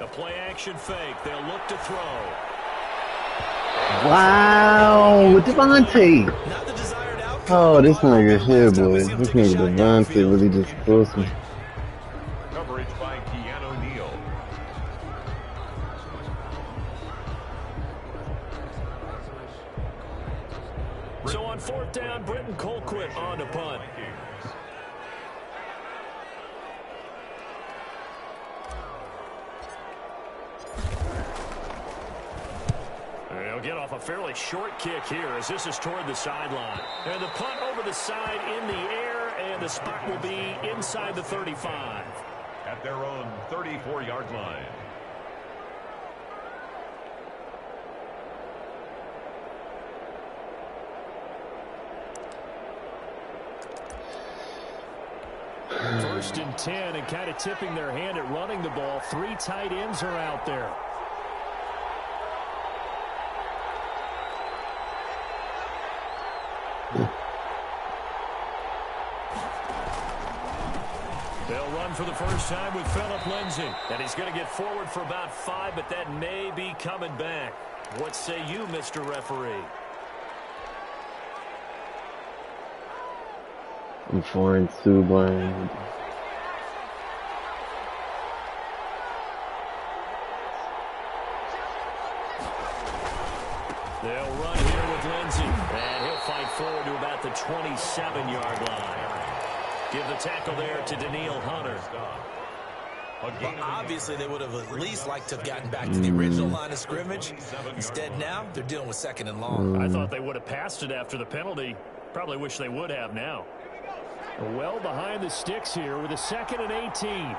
A play action fake. They'll look to throw. Wow, Devontae. Oh, this nigga here, boy. This nigga Devontae really just close me. Coverage by Keanu Neal. So on fourth down, Britton Colquitt on to punt. They'll get off a fairly short kick here as this is toward the sideline. And the punt over the side in the air, and the spot will be inside the 35. At their own 34-yard line. First and 10, and kind of tipping their hand at running the ball. 3 tight ends are out there. They'll run for the first time with Phillip Lindsay. And he's going to get forward for about 5, but that may be coming back. What say you, Mr. Referee? I'm 4-2 blind. They'll run here with Lindsay. And he'll fight forward to about the 27-yard line. Give the tackle there to Daniil Hunter. Well, obviously, they would have at least liked to have gotten back to the original line of scrimmage. Instead, now, they're dealing with 2nd and long. I thought they would have passed it after the penalty. Probably wish they would have now. Well behind the sticks here with a 2nd and 18.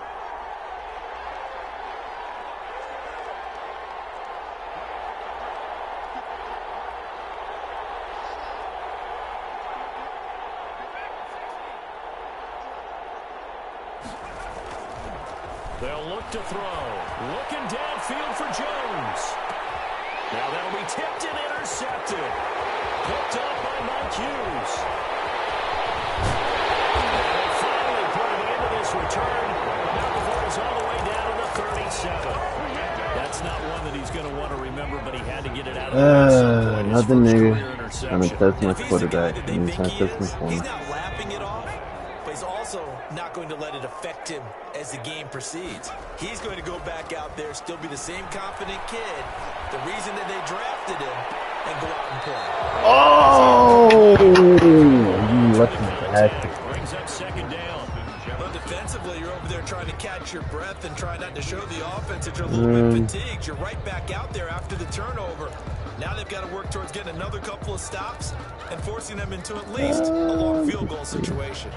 They'll look to throw. Looking downfield for Jones. Now that'll be tipped and intercepted. Picked up by Mike Hughes. And they finally put an end to this return. Now the ball is all the way down to the 37. That's not one that he's going to want to remember, but he had to get it out of the way. Nothing, nigga. I'm going to test my quarterback. I'm trying to test my form. He's not lapping it off, but he's also not going to let it affect him as the game proceeds. He's going to go back out there, still be the same confident kid, the reason that they drafted him, and go out and play. Oh! You lucky bastard. Brings up 2nd down. But defensively, you're over there trying to catch your breath and try not to show the offense that you're a little bit fatigued. You're right back out there after the turnover. Now they've got to work towards getting another couple of stops and forcing them into at least a long field goal situation.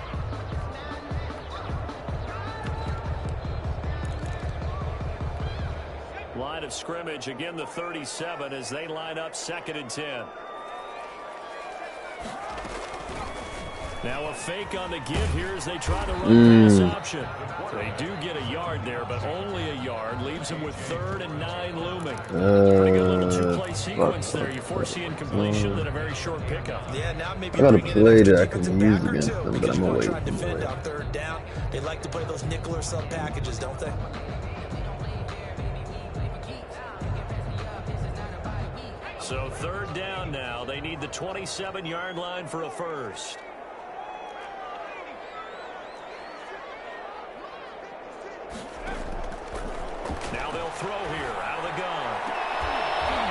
Line of scrimmage, again the 37 as they line up 2nd and 10. Now a fake on the give here as they try to run pass option. They do get a yard there, but only a yard. Leaves them with 3rd and 9 looming. Pretty good little 2-play sequence there. You foresee incompletion, then a very short pickup. Yeah, now maybe I got a play that I can use against them, but I'm away. Try to defend on 3rd down. They like to play those nickel or sub packages, don't they? So 3rd down now. They need the 27-yard line for a first. Now they'll throw here out of the gun.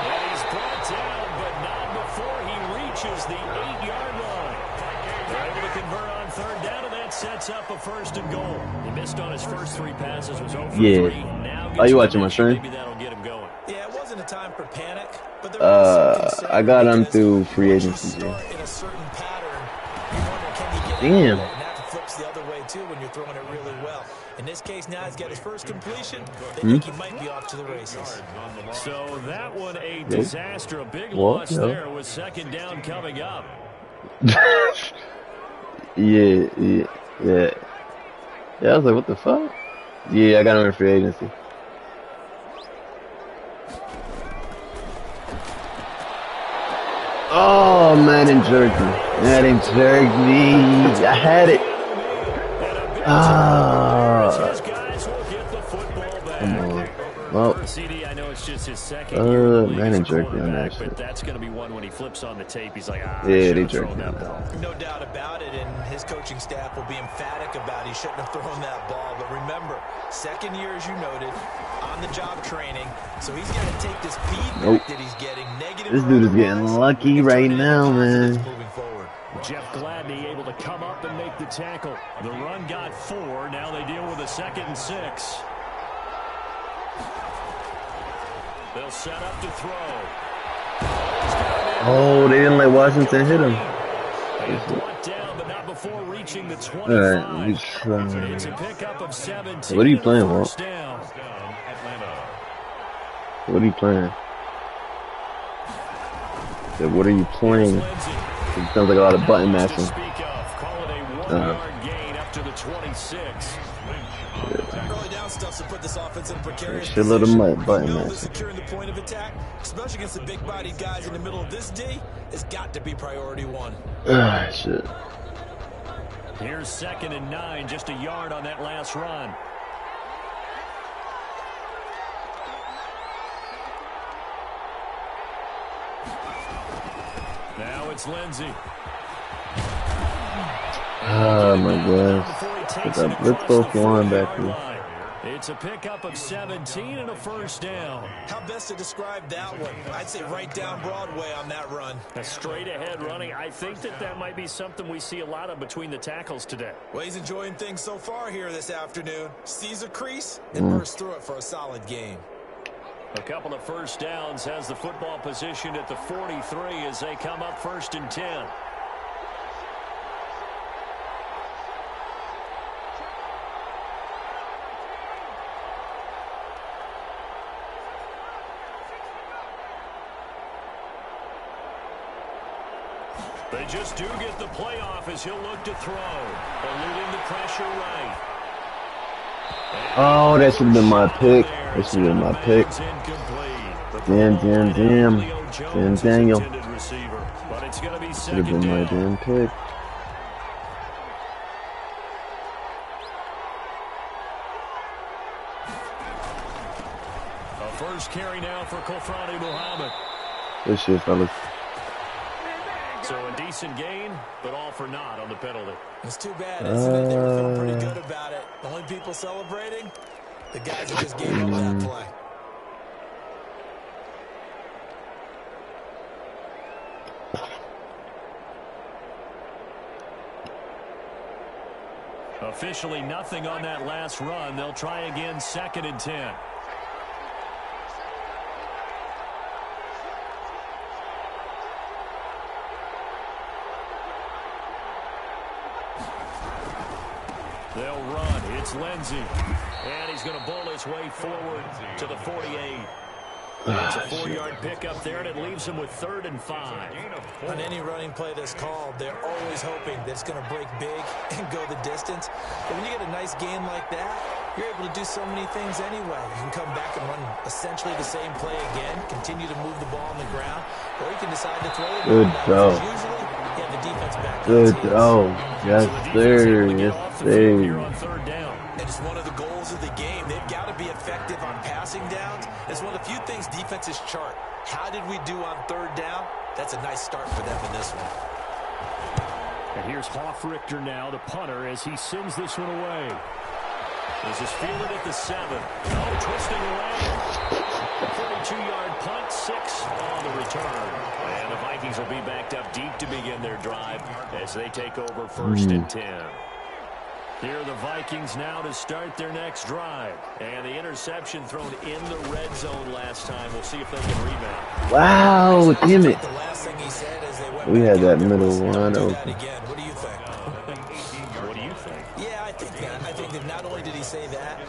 And he's brought down, but not before he reaches the 8-yard line. They're able to convert on 3rd down, and that sets up a 1st and goal. He missed on his first 3 passes, was 0 for 3. Now are you watching my stream? Maybe that'll get him going. Yeah, it wasn't a time for panic. But I got him through free agency. In a certain pattern, you wonder, can he get damn. And that flips the other way too when you're throwing it really well. In this case, now he's got his first completion. They think he might be off to the races. So that one a disaster, a big loss there with 2nd down coming up. Yeah. I was like, what the fuck? Yeah, I got him in free agency. Oh, Madden jerked me. Madden jerked me. I had it. Ah. Come on. Well, CD, I know it's just his second year Madden jerked me on that but shit. that's going to be one when he flips on the tape. He's like, Yeah, they jerked me on that ball. that. No doubt about it, and his coaching staff will be emphatic about he shouldn't have thrown that ball. But remember, second year, as you noted, on-the-job training, so he's got to take this feedback that he's getting. Negative. This dude is getting lucky right now, man. Moving forward. Jeff Gladney able to come up and make the tackle. The run got 4. Now they deal with a 2nd and 6. They'll set up to throw. Oh, they didn't let Washington hit him. Brought down, but not before reaching the 25. Alright, It's a pickup of 17. what are you playing, Walt? Down. What are you playing? What are you playing? It sounds like a lot of button mashing. Call it a 1-yard gain up to the 26. Early down stuff to put this offense in a precarious Shitload of button mashing. Securing the point of attack, especially against the big-bodied guys in the middle of this D, has got to be priority 1. Ah, shit. Here's 2nd and 9, just a yard on that last run. Now it's Lindsey. Oh my gosh. Let's go flying back here. It's a pickup of 17 and a first down. How best to describe that one? I'd say right down Broadway on that run. A straight ahead running. I think that might be something we see a lot of between the tackles today. Well, he's enjoying things so far here this afternoon. Sees a crease and bursts through it for a solid game. A couple of first downs, has the football positioned at the 43 as they come up 1st and 10. They just do get the playoff as he'll look to throw. Eluding the pressure right. Oh, that should have been my pick. That should have been my pick. Damn. Daniel. Should have been my damn pick. A first carry now for Kofrani Muhammad. Good shit, fellas. So a decent gain, but all for naught on the penalty. It's too bad, isn't it? They were feeling pretty good about it. The only people celebrating, the guys who just gave up that play. Officially nothing on that last run. They'll try again 2nd and 10. They'll run. It's Lindsey. And he's going to bowl his way forward to the 48. It's a 4-yard pickup there, and it leaves him with 3rd and 5. On any running play that's called, they're always hoping that it's going to break big and go the distance. But when you get a nice gain like that, you're able to do so many things anyway. You can come back and run essentially the same play again, continue to move the ball on the ground, or you can decide to throw it. Good throw. Usually, you have the defense back. Good throw. Yes, sir. Yes, sir. On 3rd down. And it's one of the goals of the game. They've got to be effective on passing downs. It's one of the few things defenses chart. How did we do on 3rd down? That's a nice start for them in this one. And here's Hoffrichter now, the punter, as he sends this one away. This is fielded at the 7. Oh, twisting away. 42-yard punt, 6 on the return. And the Vikings will be backed up deep to begin their drive as they take over 1st and 10. Here are the Vikings now to start their next drive. And the interception thrown in the red zone last time. We'll see if they can rebound. Wow, damn it. The last thing he said as they went We had that middle one one open. open. Again. What do you think? What do you think? Yeah, I think that. I think that not only did he say that,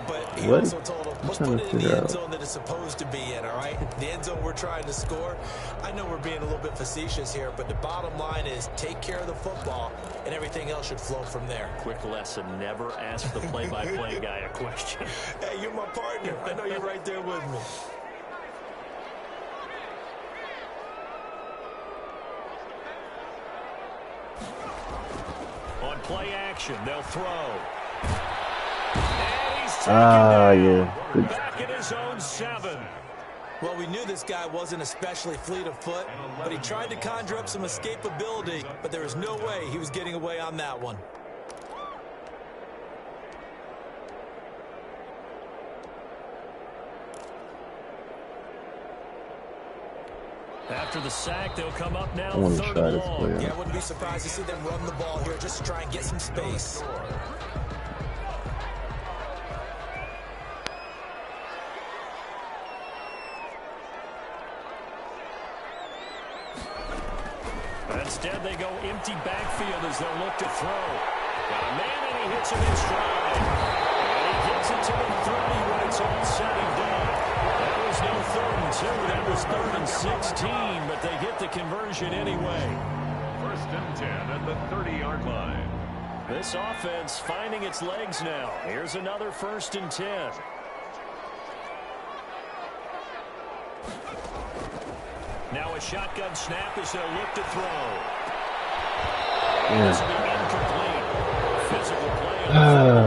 but he What? also told him, let's put it in the end zone that it's supposed to be in, all right? The end zone we're trying to score. I know we're being a little bit facetious here, but the bottom line is take care of the football, and everything else should flow from there. Quick lesson, never ask the play-by-play guy a question. Hey, you're my partner. I know you're right there with me. On play action, they'll throw. And he's Ah, yeah. Good. Back in his own 7. Well, we knew this guy wasn't especially fleet of foot, but he tried to conjure up some escapability, but there was no way he was getting away on that one. After the sack, they'll come up now. I want to 3rd try and this long. play. Yeah, I wouldn't be surprised to see them run the ball here just to try and get some space. Instead, they go empty backfield as they'll look to throw. Got a man, and he hits him in stride. And he gets it to the 30 when it's all said and done. That was no 3rd and 2. That was 3rd and 16, but they get the conversion anyway. 1st and 10 at the 30-yard line. This offense finding its legs now. Here's another 1st and 10. Now a shotgun snap as they'll look to throw. This will be incomplete. Physical play.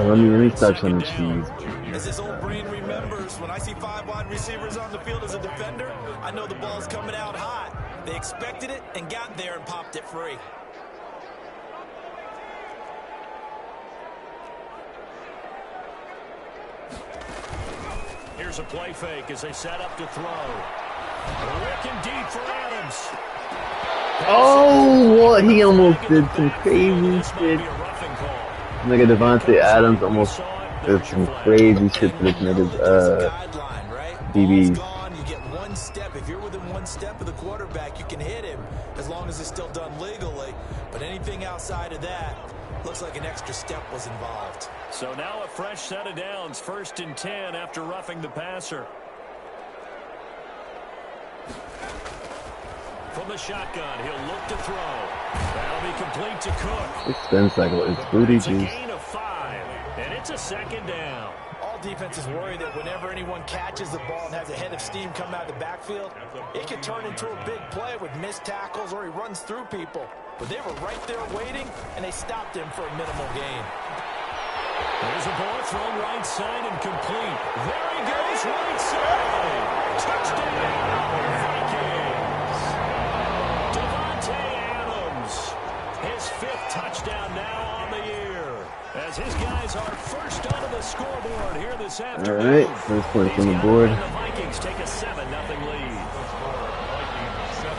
Let me touch on the cheese. As his old brain remembers, when I see 5 wide receivers on the field as a defender, I know the ball's coming out hot. They expected it and got there and popped it free. Here's a play fake as they set up to throw. Looking deep for Adams. Oh, what? He almost did some crazy shit. Nigga Devontae Adams almost did some crazy shit to this nigga's DBs. You get 1 step. If you're within 1 step of the quarterback, you can hit him as long as it's still done legally. But anything outside of that, looks like an extra step was involved. So now a fresh set of downs. 1st and 10 after roughing the passer. From the shotgun, he'll look to throw. That'll be complete to Cook. This spin cycle is booty It's a juice. gain of 5, and it's a 2nd down. All defenses worry that whenever anyone catches the ball and has a head of steam come out of the backfield, it could turn into a big play with missed tackles or he runs through people. But they were right there waiting, and they stopped him for a minimal gain. There's a ball thrown right side and complete. There he goes, right side. Touchdown, Vikings. Davante Adams, his 5th touchdown now on the year. As his guys are first onto the scoreboard here this afternoon. All right, first point on the board. The Vikings take a 7-0 lead. Vikings 7,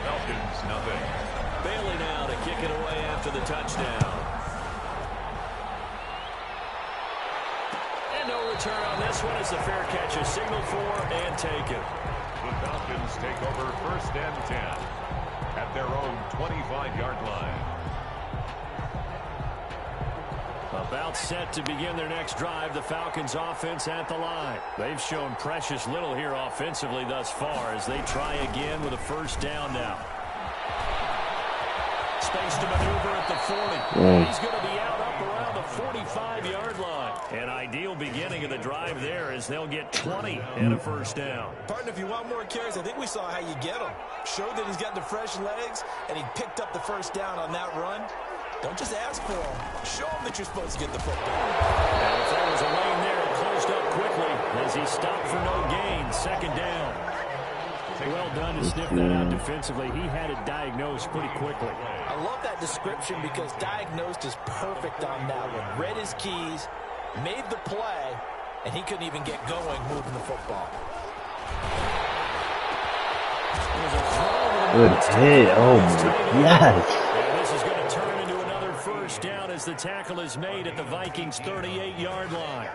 Falcons nothing. Bailey now to kick it away after the touchdown. And no return on this one as the fair catch is signaled for and taken. The Falcons take over 1st and 10 at their own 25-yard line. About set to begin their next drive, the Falcons offense at the line. They've shown precious little here offensively thus far as they try again with a 1st down now. Space to maneuver at the 40. He's going to be out up around the 45-yard line. An ideal beginning of the drive there as they'll get 20 and a 1st down. Partner, if you want more carries, I think we saw how you get them. Showed that he's got the fresh legs, and he picked up the 1st down on that run. Don't just ask for them. Show them that you're supposed to get the football. And if there was a lane there, it closed up quickly as he stopped for no gain. 2nd down. Well done to sniff that out defensively. He had it diagnosed pretty quickly. I love that description because diagnosed is perfect on that one. Read his keys, made the play, and he couldn't even get going moving the football. Good hit. Oh, my yes. And this is going to turn into another 1st down as the tackle is made at the Vikings' 38-yard line.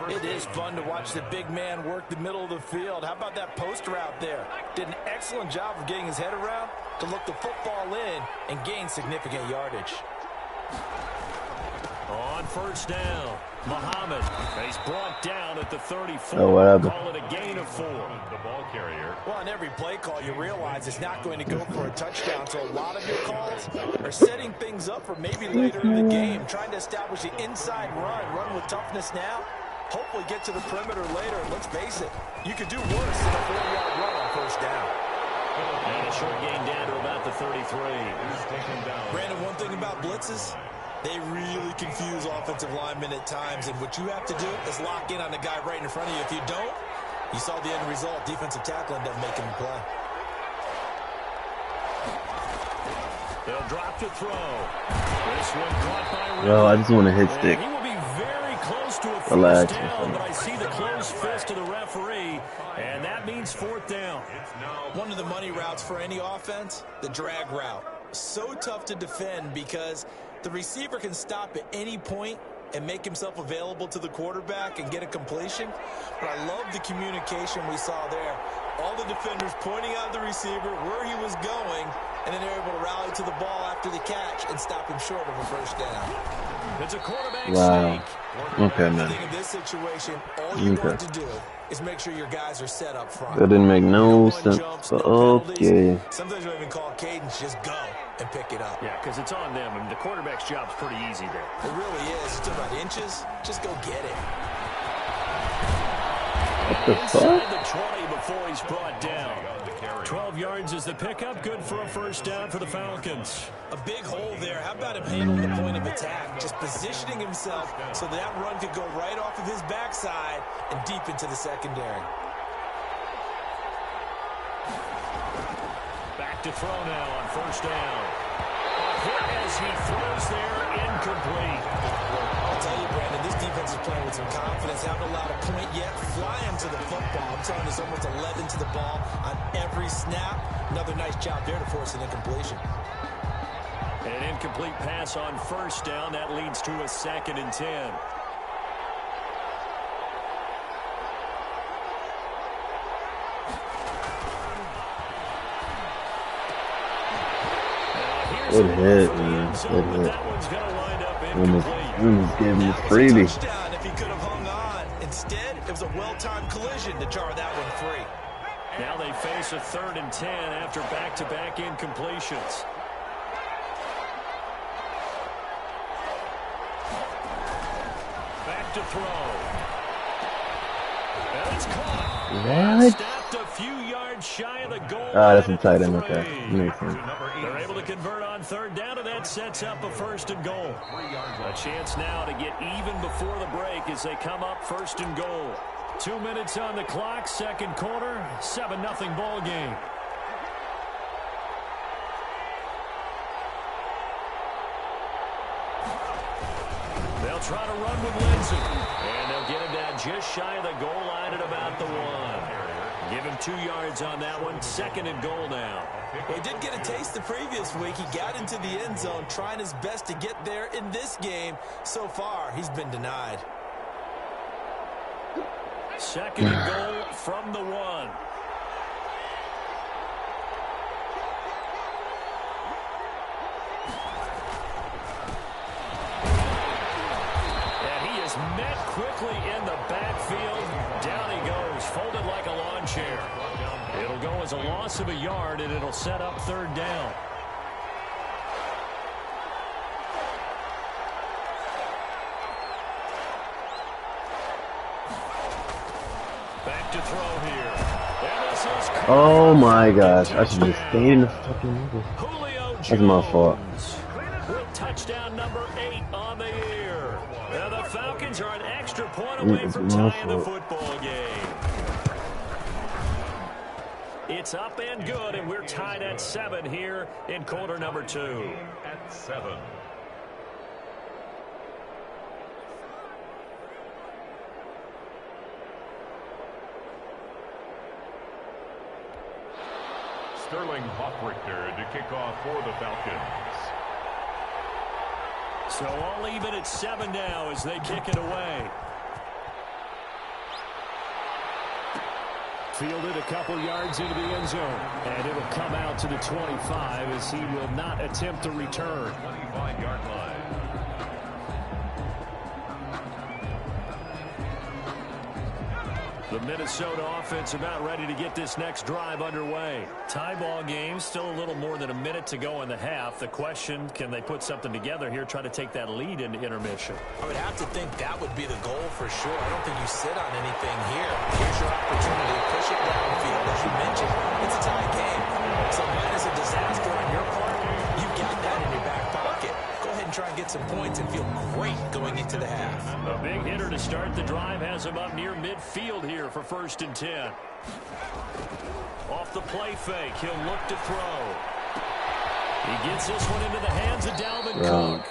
It is fun to watch the big man work the middle of the field. How about that post route there? Did an excellent job of getting his head around to look the football in and gain significant yardage. On 1st down, Muhammad is brought down at the 34. Oh, what happened? Call it a gain of 4. The ball carrier. Well, on every play call, you realize it's not going to go for a touchdown. So a lot of your calls are setting things up for maybe later in the game, trying to establish the inside run with toughness now. Hopefully get to the perimeter later. Let's face it, you could do worse than a 4-yard run on 1st down. And a short gain down to about the 33. Brandon, one thing about blitzes, They really confuse offensive linemen at times, and what you have to do is lock in on the guy right in front of you. If you don't, you saw the end result. Defensive tackle ended up making the play. They'll drop to throw. This one caught by Yo, I just want to hit stick. He will be very close to a first Relax. down, but I see the closed fist of the referee, and that means fourth down. One of the money routes for any offense, the drag route. So tough to defend because the receiver can stop at any point and make himself available to the quarterback and get a completion. But I love the communication we saw there. All the defenders pointing out the receiver where he was going, and then they're able to rally to the ball after the catch and stop him short of a first down. It's a quarterback Wow. sneak. Okay, man. I think in this situation, all you want to do is make sure your guys are set up front. That didn't make no one sense. jumps, But no okay. penalties. Sometimes we don't even call cadence, just go and pick it up. Yeah, because it's on them, and the quarterback's job's pretty easy there. It really is. It's about inches. Just go get it. What the Inside fuck? the 20 before he's brought down. 12 yards is the pickup. Good for a first down for the Falcons. A big hole there. How about him handling the point of attack? Just positioning himself so that run could go right off of his backside and deep into the secondary. Back to throw now on first down. A hit as he throws there, incomplete. I'll tell you, Brandon, this defense is playing with some confidence. Haven't allowed a point yet. Flying to the football. I'm telling you, it's almost 11 to the ball on every snap. Another nice job there to force an incompletion. An incomplete pass on first down. That leads to a 2nd and 10. Good hit, man. Good hit. That one's going to wind up Almost gave him a freebie. Touchdown if he could have hung on. Instead, it was a well-timed collision to jar that one free. Now they face a 3rd and 10 after back-to-back incompletions. Back to throw. And it's caught. What? Stopped a few yards shy of the goal. Ah, that's a line tight at end. the Okay. 3. Makes sense. They're able to convert on 3rd down, and that sets up a 1st and goal. A chance now to get even before the break as they come up 1st and goal. 2 minutes on the clock, 2nd quarter, 7-0 ball game. They'll try to run with Lindsey, and they'll get him down just shy of the goal line at about the 1. Give him 2 yards on that one, 2nd and goal now. Well, he did get a taste the previous week. He got into the end zone, trying his best to get there in this game. So far, he's been denied. 2nd and goal from the 1. And he is met quickly in the backfield. Down he goes, folded like a lawn chair. It'll go as a loss of a yard, and it'll set up 3rd down. Back to throw here. And this is Oh my gosh. I should just stay in the fucking middle. Julio Jones. That's my fault. With touchdown number 8 on the year. Now the Falcons are an extra point away It's from my tying the fault. football game. It's up and good, and we're tied at 7 here in quarter number 2. At 7. Sterling Hoffrichter to kick off for the Falcons. So all even at 7 now as they kick it away. Fielded a couple yards into the end zone. And it'll come out to the 25 as he will not attempt to return. 25-yard line. The Minnesota offense about ready to get this next drive underway. Tie ball game, still a little more than a minute to go in the half. The question, can they put something together here, try to take that lead into intermission? I would have to think that would be the goal for sure. I don't think you sit on anything here. Here's your opportunity to push it downfield. As you mentioned, it's a tie game. So minus a disaster on your part, you've got that in your back pocket. Go ahead and try and get some points and feel great going into the half. A big hitter to start the drive has him up near midfield here for 1st and 10. Off the play fake, he'll look to throw. He gets this one into the hands of Dalvin Cook.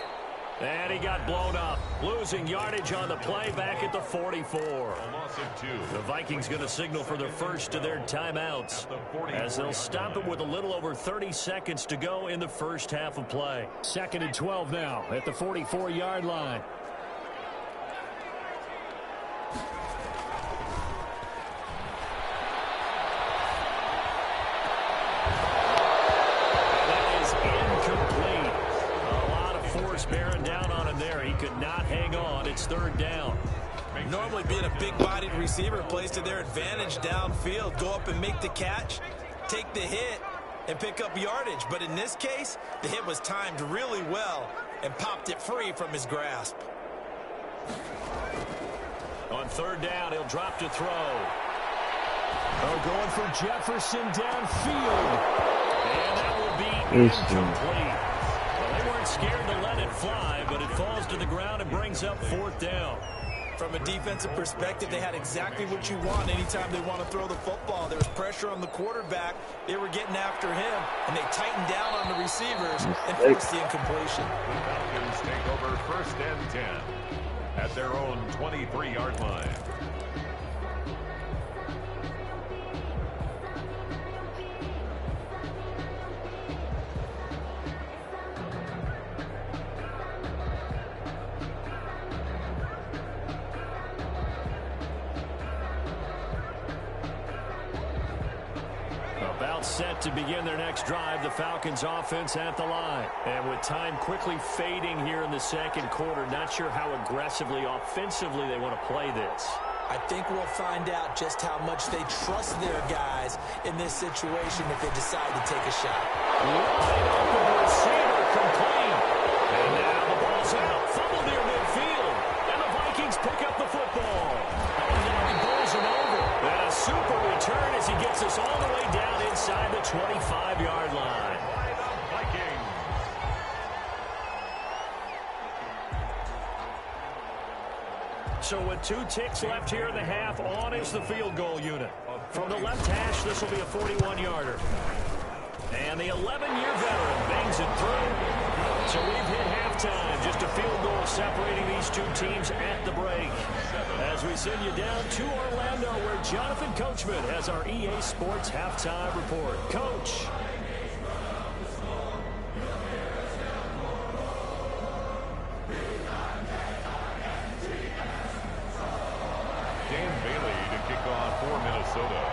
And he got blown up, losing yardage on the play back at the 44. A loss of 2. The Vikings going to signal for their first of their timeouts as they'll stop it with a little over 30 seconds to go in the first half of play. 2nd and 12 now at the 44-yard line. Bearing down on him there. He could not hang on. It's 3rd down. Normally being a big-bodied receiver plays to their advantage downfield. Go up and make the catch, take the hit, and pick up yardage. But in this case, the hit was timed really well and popped it free from his grasp. On 3rd down, he'll drop to throw. Oh, going for Jefferson downfield. And that will be incomplete. They weren't scared to let it fly, but it falls to the ground and brings up 4th down. From a defensive perspective, they had exactly what you want anytime they want to throw the football. There was pressure on the quarterback. They were getting after him, and they tightened down on the receivers and forced the incompletion. The Falcons take over 1st and 10 at their own 23-yard line. Set to begin their next drive, the Falcons offense at the line. And with time quickly fading here in the 2nd quarter, not sure how aggressively, offensively they want to play this. I think we'll find out just how much they trust their guys in this situation if they decide to take a shot. Wide open receiver complete. And now the ball's out. Fumble near midfield. And the Vikings pick up the football. And now he bowls him over. And a super return as he gets us all the way down inside the 25-yard line. Vikings. So with 2 ticks left here in the half, on is the field goal unit. From the left hash, this will be a 41-yarder. And the 11-year veteran bangs it through. So we've hit halftime. Just a field goal separating these 2 teams at the break. As we send you down to Orlando, where Jonathan Coachman has our EA Sports halftime report. Coach. Dan Bailey to kick off for Minnesota.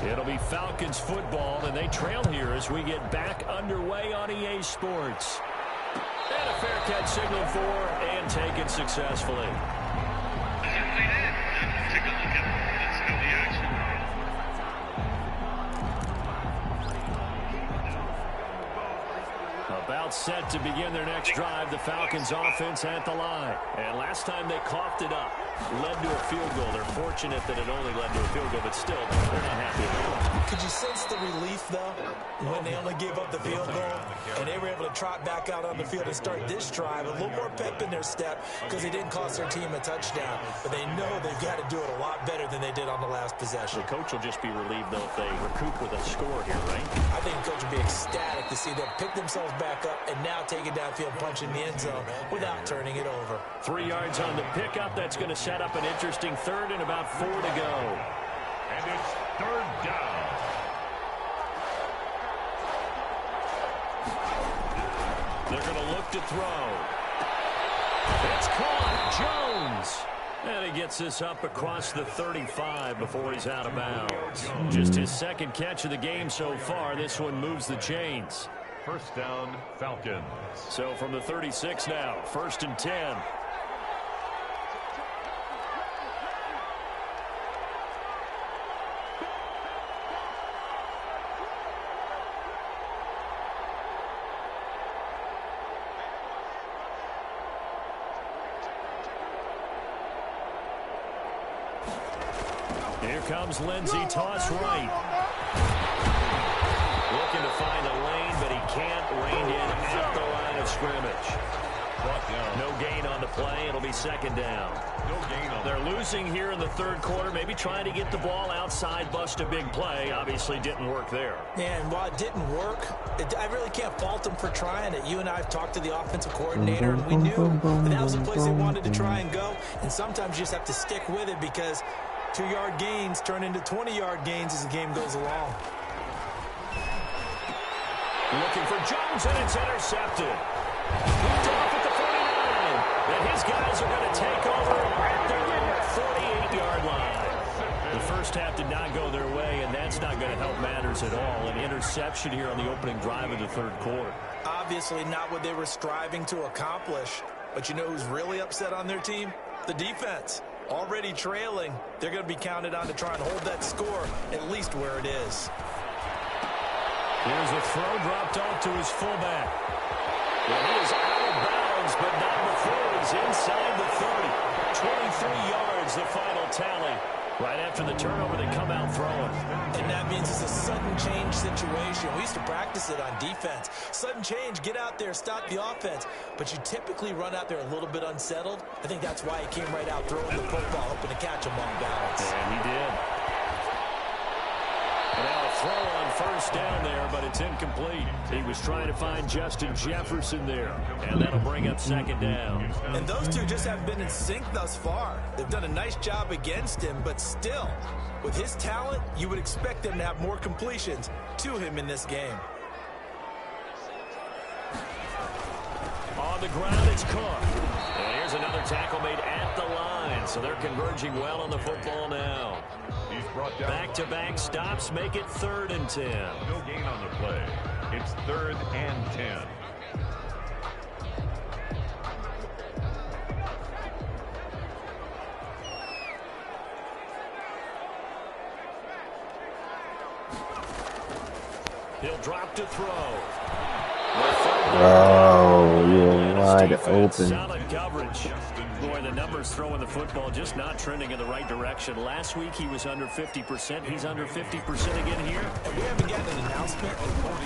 It'll be Falcons football, and they trail here as we get back underway on EA Sports. And a fair catch signaled for and taken successfully. Take a look at it. Let's go the action. About set to begin their next drive, the Falcons offense at the line. And last time they coughed it up, led to a field goal. They're fortunate that it only led to a field goal, but still, they're not happy about it. Could you sense the relief, though, when they only gave up the field goal and they were able to trot back out on the field and start this drive? A little more pep in their step because they didn't cost their team a touchdown. But they know they've got to do it a lot better than they did on the last possession. The coach will just be relieved, though, if they recoup with a score here, right? I think the coach will be ecstatic to see them pick themselves back up and now take it downfield, punch in the end zone without turning it over. 3 yards on the pickup. That's going to set up an interesting 3rd and about 4 to go. And it's 3rd down. They're going to look to throw. It's caught. Jones. And he gets this up across the 35 before he's out of bounds. Just his 2nd catch of the game so far. This one moves the chains. 1st down, Falcons. So from the 36 now, 1st and 10. comes Lindsey, toss right. Looking to find a lane, but he can't. Reined in at the line of scrimmage. No gain on the play. It'll be second down. No gain on. They're losing here in the third quarter, maybe trying to get the ball outside, bust a big play. Obviously didn't work there. Yeah, and while it didn't work, I really can't fault them for trying it. You and I have talked to the offensive coordinator, and we knew that was the place they wanted to try and go. And sometimes you just have to stick with it because 2-yard gains turn into 20-yard gains as the game goes along. Looking for Jones, and it's intercepted. Picked off at the 49. And his guys are going to take over at their own 48-yard line. The first half did not go their way, and that's not going to help matters at all. An interception here on the opening drive of the third quarter. Obviously not what they were striving to accomplish. But you know who's really upset on their team? The defense. Already trailing, they're going to be counted on to try and hold that score at least where it is. Here's a throw dropped off to his fullback. Well, he is out of bounds, but not before he's inside the 30. 23 yards, the final tally. Right after the turnover, they come out throwing. And that means it's a sudden change situation. We used to practice it on defense. Sudden change, get out there, stop the offense. But you typically run out there a little bit unsettled. I think that's why he came right out throwing the football, hoping to catch him on balance. And he did. And now a throw on first down there, but it's incomplete. He was trying to find Justin Jefferson there, and that'll bring up second down. And those two just haven't been in sync thus far. They've done a nice job against him, but still, with his talent, you would expect them to have more completions to him in this game. On the ground, it's Cook. And here's another tackle made at the line, so they're converging well on the football now. He's brought down. Back-to-back stops make it 3rd and 10. No gain on the play. It's 3rd and 10. He'll drop to throw. Oh, you're wide open. Solid coverage. Boy, the numbers throwing the football just not trending in the right direction. Last week he was under 50%. He's under 50% again here. And we haven't gotten an announcement,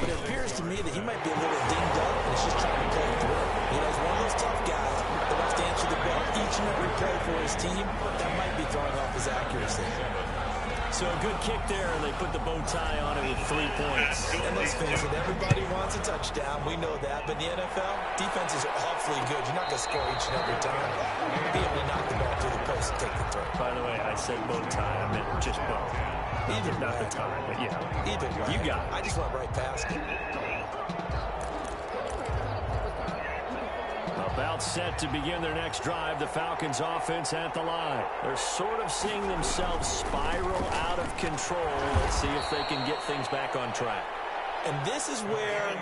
but it appears to me that he might be a little dinged up and is just trying to play through. You know, he's one of those tough guys that wants to answer the bell each and every play for his team. That might be throwing off his accuracy. So a good kick there, and they put the bow tie on it with 3 points. And let's face it, everybody wants a touchdown. We know that. But in the NFL, defenses are awfully good. You're not going to score each and every time. Be able to knock the ball through the post and take the throw. By the way, I said bow tie. I meant just bow. Either Not way. the tie, but yeah. Either way. You got it. I just went right past it. About set to begin their next drive, the Falcons offense at the line. They're sort of seeing themselves spiral out of control. Let's see if they can get things back on track. And this is where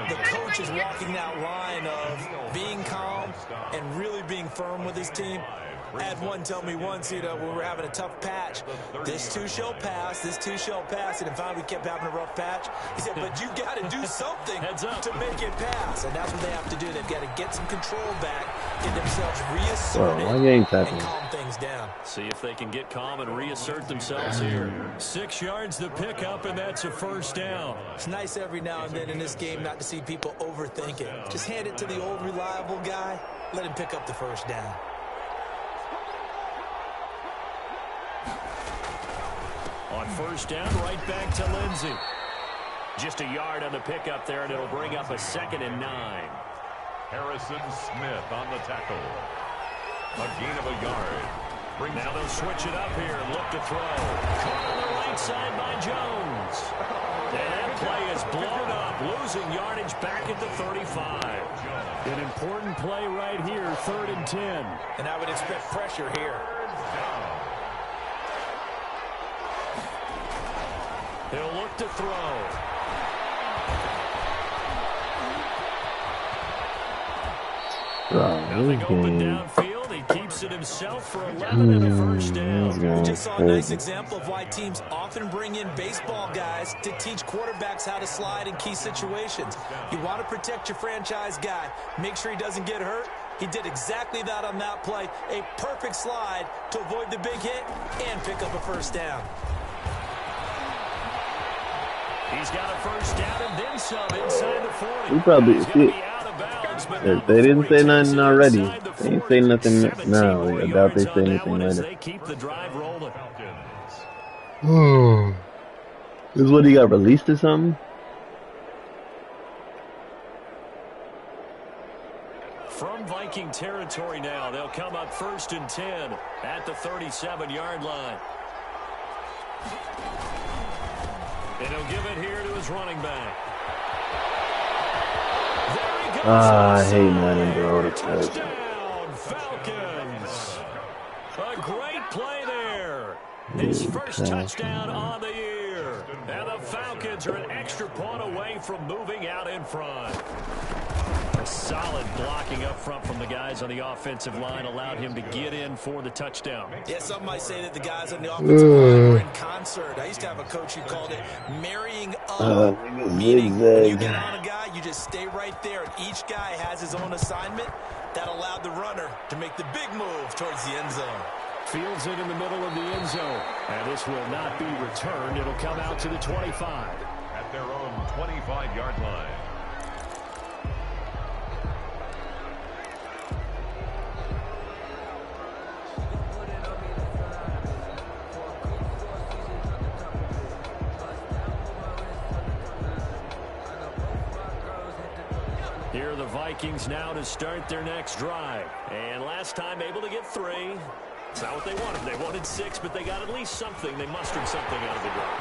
the coach is walking that line of being calm and really being firm with his team. I had one tell me once, you know, when we were having a tough patch, this too shall pass, this too shall pass. And finally we kept having a rough patch. He said, but you got to do something to make it pass. And that's what they have to do. They've got to get some control back, get themselves reasserted, and calm things down. See if they can get calm and reassert themselves here. 6 yards the pickup, and that's a first down. It's nice every now and then in this game not to see people overthink it. Just hand it to the old reliable guy, let him pick up the first down. On first down, right back to Lindsey. Just a yard on the pickup there, and it'll bring up a 2nd and 9. Harrison Smith on the tackle. A gain of a yard. Now they'll switch it up here and look to throw. Caught on the right side by Jones. And that play is blown up, losing yardage back at the 35. An important play right here, 3rd and 10. And I would expect pressure here. He'll look to throw. Nothing open downfield. He He keeps it himself for 11 in the first down. We just saw a nice example of why teams often bring in baseball guys to teach quarterbacks how to slide in key situations. You want to protect your franchise guy. Make sure he doesn't get hurt. He did exactly that on that play. A perfect slide to avoid the big hit and pick up a first down. He's got a first down and then some inside the 40. We probably if they didn't say nothing already. They ain't say nothing now. I doubt they say anything later. They keep the drive rolling. This is what he got released or something? From Viking territory now, they'll come up 1st and 10 at the 37-yard line. And he'll give it here to his running back. I hate Madden, bro. Touchdown, Falcons. A great play there. His first touchdown on the year. And the Falcons are an extra point away from moving out in front. A solid blocking up front from the guys on the offensive line allowed him to get in for the touchdown. Yeah, some might say that the guys on the offensive line were in concert. I used to have a coach who called it marrying up. Meaning, when you get on a guy, you just stay right there, and each guy has his own assignment. That allowed the runner to make the big move towards the end zone. Fields it in the middle of the end zone. And this will not be returned. It'll come out to the 25. At their own 25-yard line. Here are the Vikings now to start their next drive. And last time able to get 3. It's not what they wanted. They wanted 6, but they got at least something. They mustered something out of the drive.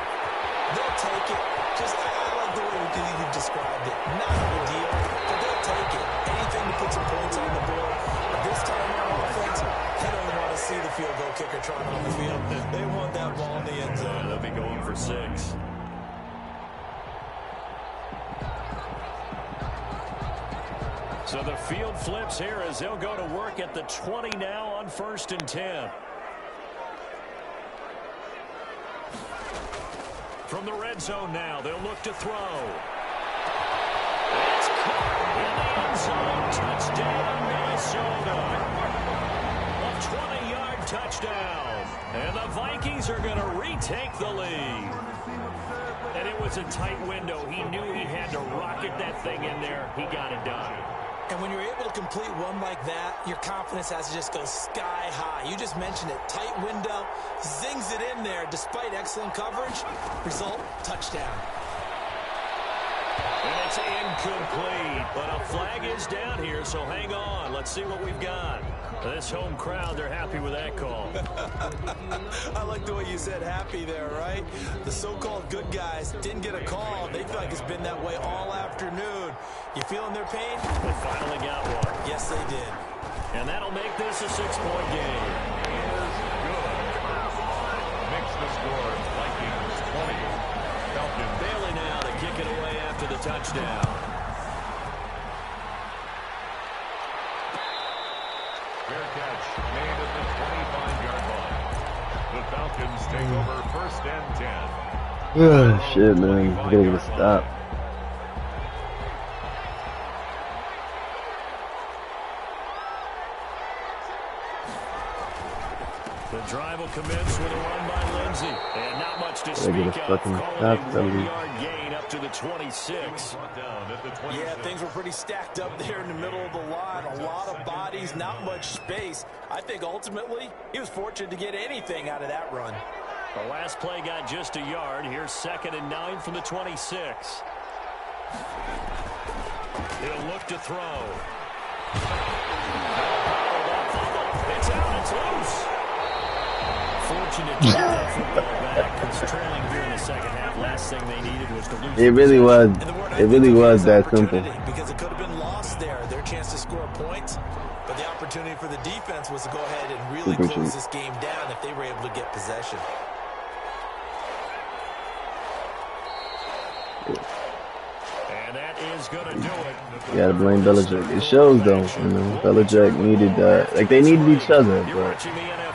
They'll take it. Just, I like the way you described it. Not a big deal, but they'll take it. Anything to put some points on the board. But this time on offense, they don't want to see the field goal kicker trying on the field. They want that ball in the end zone. They'll be going for 6. So the field flips here as they'll go to work at the 20 now on 1st and 10. From the red zone now, they'll look to throw. It's caught in the end zone. Touchdown, Minnesota. A 20-yard touchdown. And the Vikings are going to retake the lead. And it was a tight window. He knew he had to rocket that thing in there. He got it done. And when you're able to complete one like that, your confidence has to just go sky high. You just mentioned it. Tight window, zings it in there despite excellent coverage. Result, touchdown. And it's incomplete, but a flag is down here, so hang on. Let's see what we've got. This home crowd, they're happy with that call. I like the way you said happy there, right? The so-called good guys didn't get a call. They feel like it's been that way all afternoon. You feeling their pain? They finally got one. Yes, they did. And that'll make this a 6-point game. Makes the score Vikings 20. Falcons. Bailey now to kick it away after the touchdown. Fair catch made at the 25-yard line. The Falcons take over 1st and 10. Oh, shit, man. I gotta get a stop. The drive will commence with a run by Lindsey. And not much to speak of. Fucking Calling stop, a 1-yard gain up to the 26. Yeah, things were pretty stacked up there in the middle of the line. A lot of bodies, not much space. I think ultimately he was fortunate to get anything out of that run. The last play got just a yard. Here's 2nd and 9 from the 26. He'll look to throw. It's out. It's loose. Fortunate to get that football back, because trailing here in the second half, last thing they needed was to lose. It really was. It really was that simple. Because it could have been lost there. Their chance to score points. But the opportunity for the defense was to go ahead and really close this game down if they were able to get possession. And And that is going to do it. You gotta blame Belichick. It shows though, you know. Belichick needed like they needed each other, but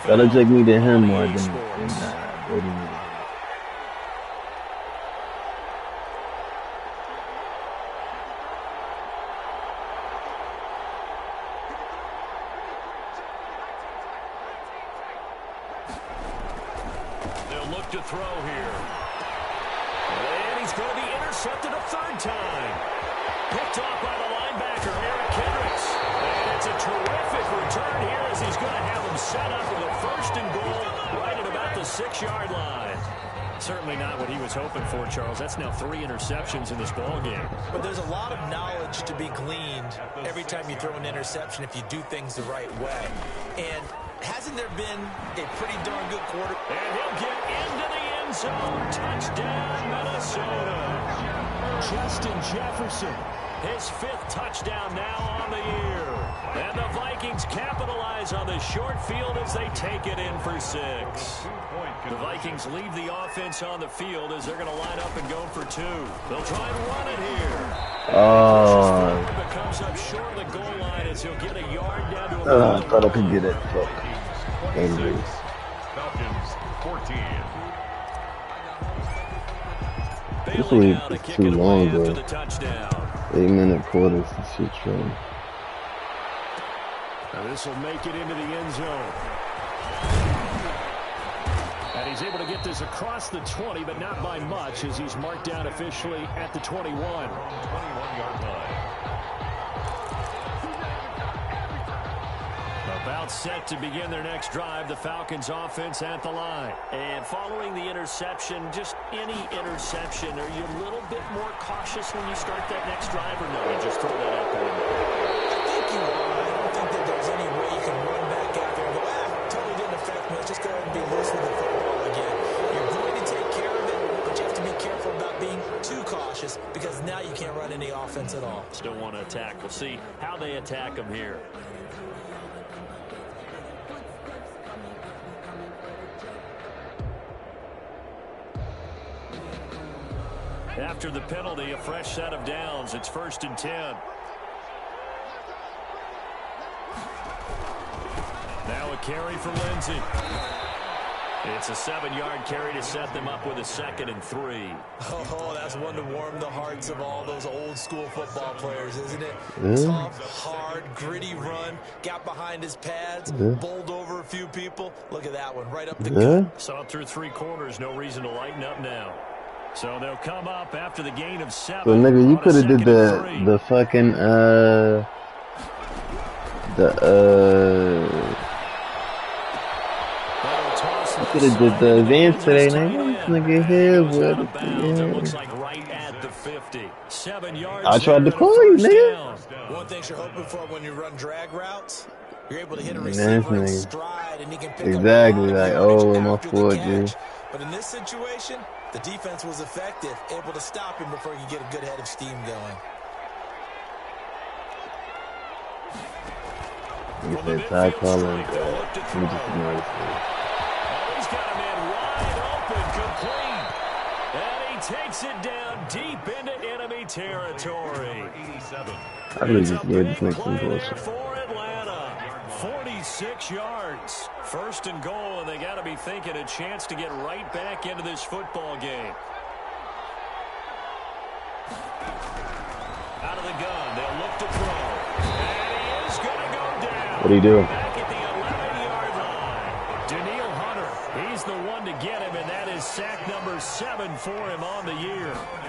Belichick needed him more than Brady needed him. They'll look to throw here. And he's going to be intercepted a third time. Picked off by the linebacker, Eric Kendricks. And it's a terrific return here as he's going to have him set up with a 1st and goal right at about the 6-yard line. Certainly not what he was hoping for, Charles. That's now 3 interceptions in this ball game. But there's a lot of knowledge to be gleaned every time you throw an interception if you do things the right way. And hasn't there been a pretty darn good quarter? And he'll get into the end zone. Touchdown, Minnesota. Justin Jefferson, his 5th touchdown now on the year. And the Vikings capitalize on the short field as they take it in for 6. The Vikings leave the offense on the field as they're going to line up and go for 2. They'll try and run it here. But comes up short of the goal line as he'll get a yard down to I thought I could get it. Falcons 14. This week is too long, bro. 8-minute quarters. This shit trash. This will make it into the end zone. And he's able to get this across the 20, but not by much as he's marked down officially at the 21. 21-yard line. About set to begin their next drive, the Falcons offense at the line. And following the interception, just any interception, are you a little bit more cautious when you start that next drive, or no? You just throw that out the window? I think you are. I don't think that there's any way you can run back out there and go, totally didn't affect me. Let's just go ahead and be loose with the football again. You're going to take care of it, but you have to be careful about being too cautious because now you can't run any offense at all. Still want to attack. We'll see how they attack them here. After the penalty, a fresh set of downs. It's 1st and 10. Now a carry for Lindsey. It's a 7-yard carry to set them up with a 2nd and 3. Oh, that's one to warm the hearts of all those old-school football players, isn't it? Tough, hard, gritty run. Got behind his pads, bowled over a few people. Look at that one, right up the gut. Saw it through 3 quarters. No reason to lighten up now. So they'll come up after the gain of 7. So nigga, you could have did the fucking you could have did the advance today, nigga. This nigga here with looks like right at the 50. 7 yards. I tried to call you, nigga. One thing you're hoping for when you run drag routes, you're able to hit a receiver in stride and he can pick exactly like, oh, my fault, dude. But in this situation, the defense was effective, able to stop him before he could get a good head of steam going. He said, Ty calling. He's got him in wide open, complete. And he takes it down deep into enemy territory. I really just gave this next one bullshit. For Atlanta, 46 yards. 1st and goal, and they got to be thinking a chance to get right back into this football game. Out of the gun, they'll look to throw. And he is going to go down. What do you do? Back at the 11-yard line. Daniil Hunter, he's the one to get him, and that is sack number 7 for him on the year. And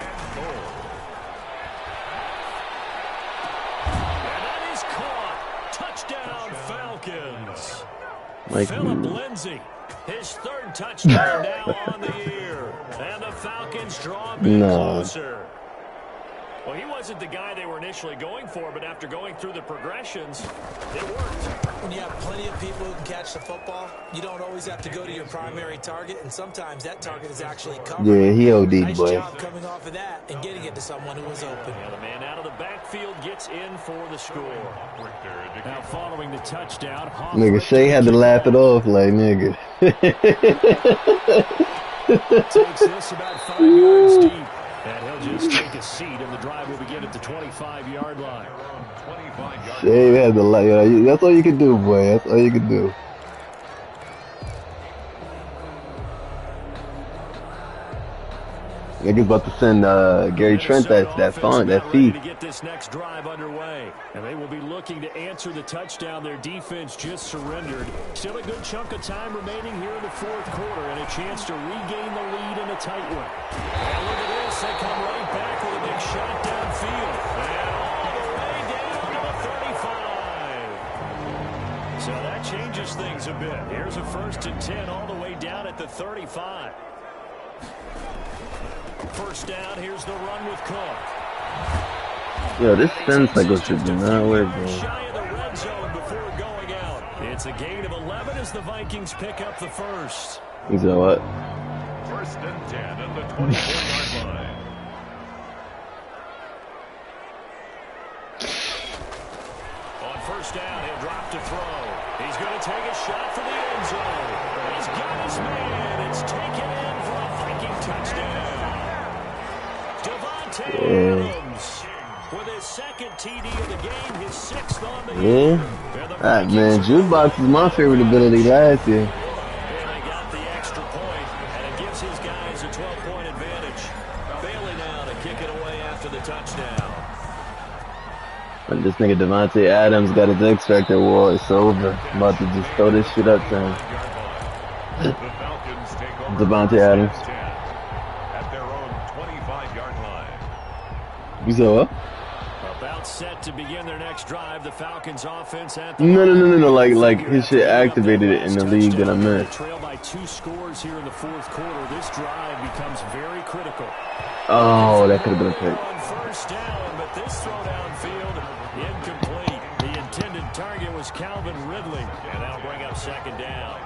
that is caught. Touchdown, Falcons. Philip Lindsay, his 3rd touchdown now on the year. And the Falcons draw a bit closer. Well, he wasn't the guy they were initially going for, but after going through the progressions, it worked. When you have plenty of people who can catch the football, you don't always have to go to your primary target, and sometimes that target is actually covered. Yeah, he OD'd, nice boy. job coming off of that and getting it to someone who was open. Yeah, the man out of the backfield gets in for the score. Now following the touchdown, nigga, Shea had to laugh it off like, nigga. Takes this about 5 yards deep. And he'll just take a seat, and the drive will begin at the 25-yard line. Shane had the light. That's all you can do, boy. That's all you can do. Niggas about to send Gary Trent that song, that feed. To get this next drive underway, and they will be looking to answer the touchdown their defense just surrendered. Still a good chunk of time remaining here in the fourth quarter, and a chance to regain the lead in a tight one. And look at this, they come right back with a big shot downfield, and all the way down to the 35. So that changes things a bit. Here's a 1st and 10 all the way down at the 35. First down, here's the run with Cook. Yo, this fence like goes to nowhere, bro. Shy of the red zone before going out. It's a gain of 11 as the Vikings pick up the first. You know what? 1st and 10 at the 24-yard line. On first down, he'll drop to throw. He's going to take a shot for the end zone. He's got his man. It's taken in for a Viking touchdown. Adams with his 2nd TD of the game, his 6th on the year. Alright, man, jukebox is my favorite ability last year. And they got the extra point, and it gives his guys a 12-point advantage. Bailey now to kick it away after the touchdown. But this nigga Devontae Adams got his X Factor wall. It's over. I'm about to just throw this shit up to him. Devontae Adams. At their own 25-yard line. You said what? About set to begin their next drive. The Falcons offense at the No. Like his shit activated it in the league that I'm in. Trail by 2 scores here in the fourth quarter. This drive becomes very critical. Oh, that could have been a pick. On first down, but this throw downfield incomplete. The intended target was Calvin Ridley, and that'll bring up 2nd down.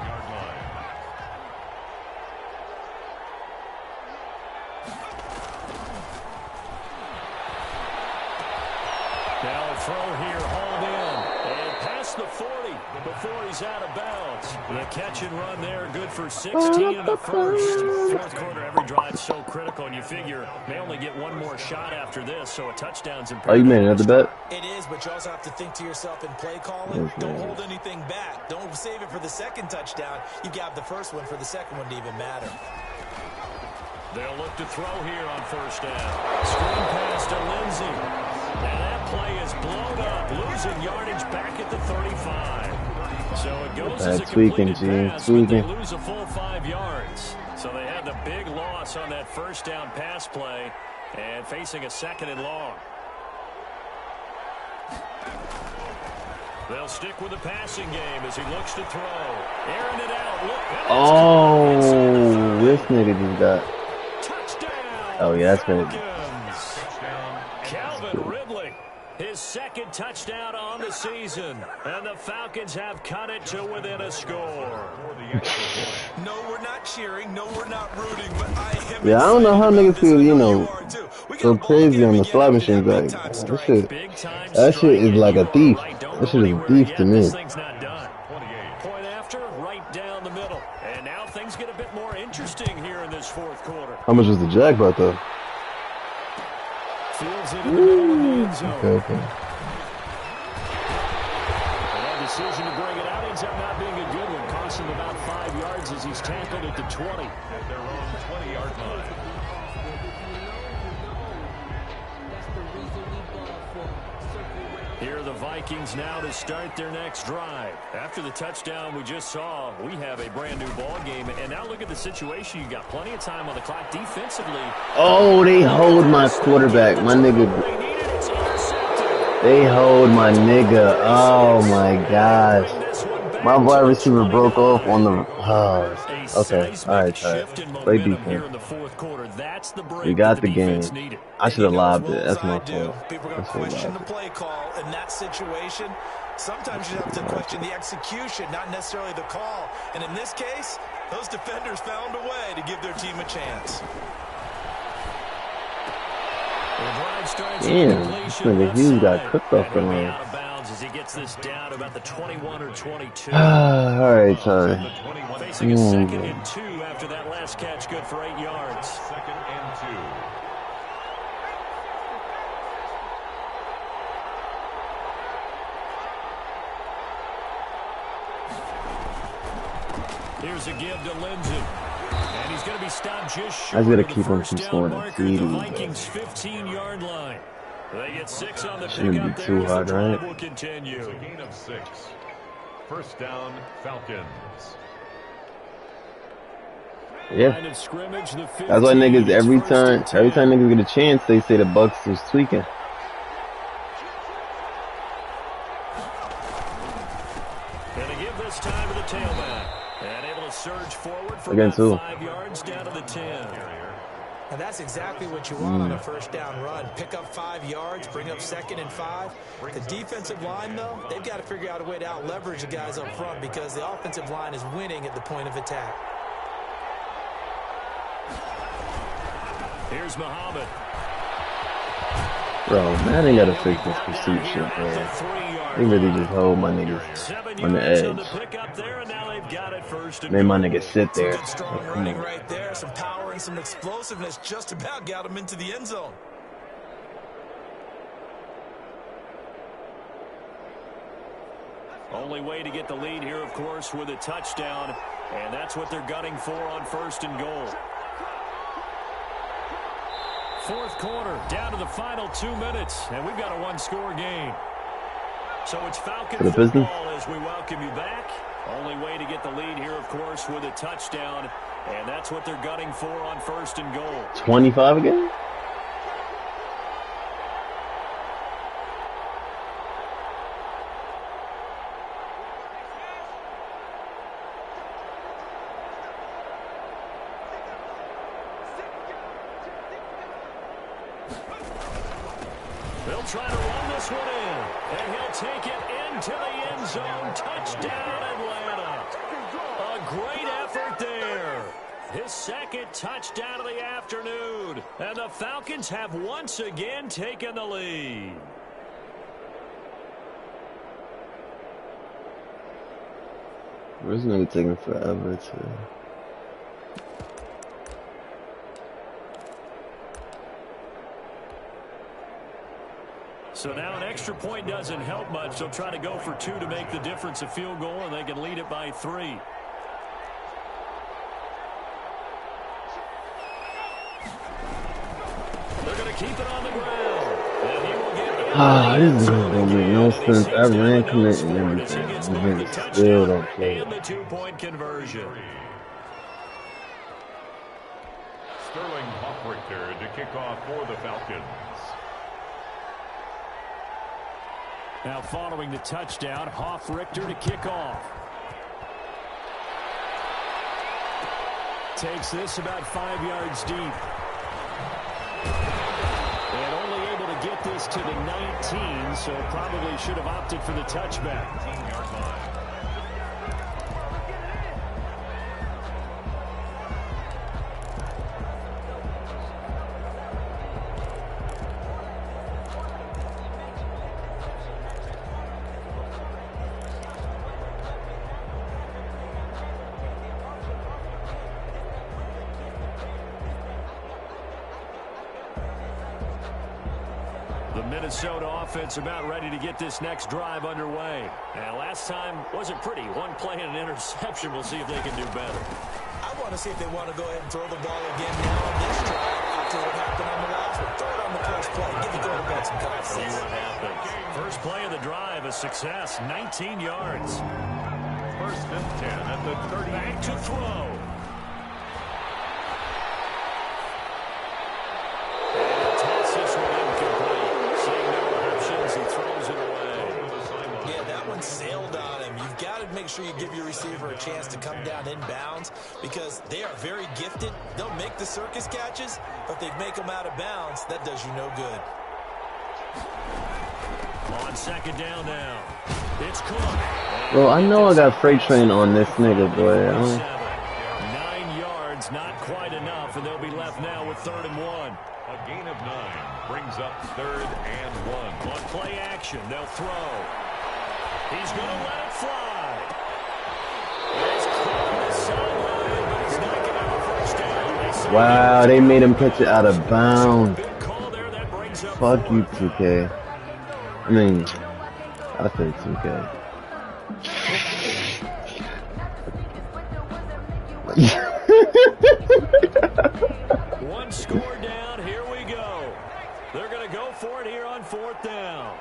Now a throw here, hauled in, and past the 40 before he's out of bounds. The catch and run there, good for 16 in the first. Fourth quarter, every drive so critical, and you figure they only get one more shot after this, so a touchdown's imperative. Oh, you made another bet? It is, but you also have to think to yourself in play calling. Don't hold anything back. Don't save it for the 2nd touchdown. You got the first one for the 2nd one to even matter. They'll look to throw here on first down. Screen pass to Lindsey. And that play is blown up, losing yardage back at the 35. So it goes as a completed pass, but they lose a full 5 yards. So they had the big loss on that first down pass play and facing a 2nd and long. They'll stick with the passing game as he looks to throw. Airing it out. Look, oh, this nigga just got. Touchdown. Oh, yeah, that's good. Calvin Ridley, his 2nd touchdown on the season, and the Falcons have cut it to within a score. No, we're not cheering. No, we're not rooting. But I am. Yeah, I don't know how niggas feel, so crazy on the slot machine. Like, that shit is like a thief. That shit is a thief to me. Point after, right down the middle. And now things get a bit more interesting here in this fourth quarter. How much was the jackpot, though? Fields it in the middle of the end zone. Okay. And that decision to bring it out ends up not being a good one, costing about 5 yards as he's tackled at the 20. At their own 20-yard line. Here are the Vikings now to start their next drive. After the touchdown we just saw, we have a brand new ball game. And now look at the situation. You got plenty of time on the clock defensively. Oh, they hold my quarterback, my nigga. They hold my nigga. Oh my gosh. My wide receiver broke off on the. Oh, okay. All right. Play defense. We got the game. I should have lobbed it. That's my fault. People are going to question the play call in that situation. Sometimes you have to question the execution, not necessarily the call. And in this case, those defenders found a way to give their team a chance. Damn, this nigga Hughes got cooked off the line. As he gets this down about the 21 or 22. All right, sorry. Facing a 2nd and 2 after that last catch, good for 8 yards. 2nd and 2. Here's a give to Lindsey. And he's going to be stopped just short. I was gonna of the keep him first from down scoring a marker at the TD, Vikings 15-yard line. They get 6 on the shouldn't pickup be there. too As hard, the drive right? will continue. It's a gain of 6. 1st down, Falcons. Yeah. Line of scrimmage, the 15. That's why niggas It's every 1st time and 10. niggas get a chance, they say the Bucks was tweaking. Gonna give this time to the tailback. And able to surge forward for Again, about too. 5 yards down to the 10. And that's exactly what you want on a first down run. Pick up 5 yards, bring up 2nd and 5. The defensive line, though, they've got to figure out a way to out-leverage the guys up front because the offensive line is winning at the point of attack. Here's Muhammad. Bro, man, they gotta fix this pursuit shit, bro. They really just hold my niggas on the edge. Made my niggas sit there. Good strong running right there. Some power and some explosiveness just about got him into the end zone. Only way to get the lead here, of course, with a touchdown. And that's what they're gunning for on 1st and goal. 4th quarter, down to the final 2 minutes, and we've got a 1-score game. So it's Falcon football as we welcome you back. Only way to get the lead here, of course, with a touchdown, and that's what they're gunning for on 1st and goal. 25 again? They'll try to run this one in, and he'll take it into the end zone. Touchdown, Atlanta. A great effort there. His 2nd touchdown of the afternoon, and the Falcons have once again taken the lead. Where's nigga taking forever to... So now an extra point doesn't help much. They'll try to go for 2 to make the difference a field goal, and they can lead it by 3. They're going to keep it on the ground. And he will get this is gonna make no sense. I ran committing everything. These niggas still don't play. And the 2-point conversion. Sterling Hoffrichter to kick off for the Falcons. Now following the touchdown, Hoffrichter to kick off. Takes this about 5 yards deep. And only able to get this to the 19, so probably should have opted for the touchback. 19-yard line. The Minnesota offense about ready to get this next drive underway. Now, last time wasn't pretty. One play and an interception. We'll see if they can do better. I want to see if they want to go ahead and throw the ball again now on this drive after what happened on the last one. Throw it on the first play. Give the quarterback some confidence. See what happens. First play of the drive, a success, 19 yards. 1st and 10 at the 30. Back to throw. And toss this one incomplete. Seeing no options, he throws it away. Yeah, that one sailed on him. You've got to make sure you give your receiver a chance to come down inbounds because they are very gifted. They'll make the circus catches, but if they make them out of bounds, that does you no good. On 2nd down now. It's Cook. Bro, I know I got freight train on this nigga, boy. 9 yards, not quite enough, and they'll be left now with 3rd and 1. A gain of 9 brings up 3rd and 1. On play action, they'll throw. He's going to let it fly. He's caught on the sideline, but he's not going to Wow, they made him catch it out of bounds. Fuck you, 2K. I mean, I said 2K. One score down, here we go. They're going to go for it here on 4th down.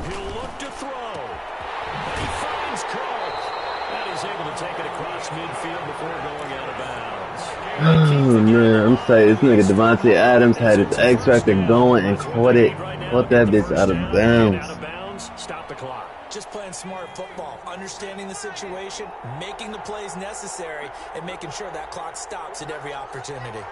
He'll look to throw. And he finds Cook. And he's able to take it across midfield before going out of bounds. Oh man, I'm sorry. This nigga Devontae Adams had his X Factor going and caught it. Caught that bitch out of bounds. Stop the clock. Just playing smart football, understanding the situation, making the plays necessary, and making sure that clock stops at every opportunity.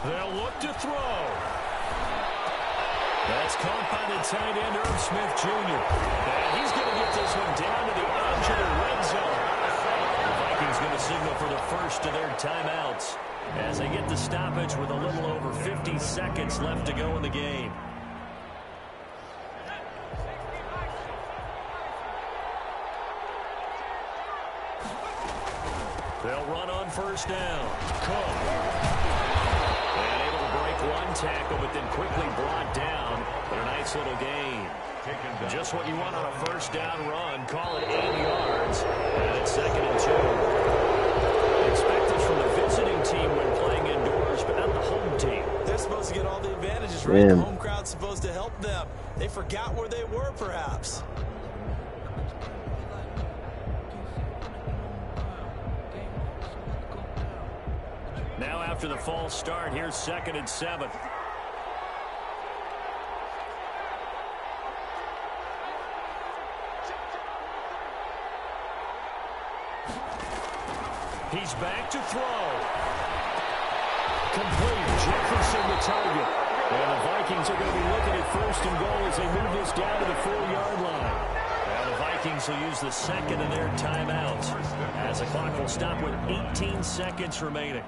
They'll look to throw. That's caught by the tight end, Irv Smith Jr. And he's going to get this one down to the edge of the red zone. The Vikings going to signal for the first of their timeouts as they get the stoppage with a little over 50 seconds left to go in the game. They'll run on first down. Cook. And able to break one tackle, but then quickly brought down. But a nice little gain. Just what you want on a first down run. Call it 8 yards. And it's 2nd and 2. Expect this from the visiting team when playing indoors, but not the home team. They're supposed to get all the advantages, right? The home crowd's supposed to help them. They forgot where they were, perhaps. Now after the false start, here's 2nd and 7. He's back to throw. Complete. Jefferson the target. And the Vikings are going to be looking at 1st and goal as they move this down to the 4-yard line. And the Vikings will use the 2nd of their timeouts as the clock will stop with 18 seconds remaining.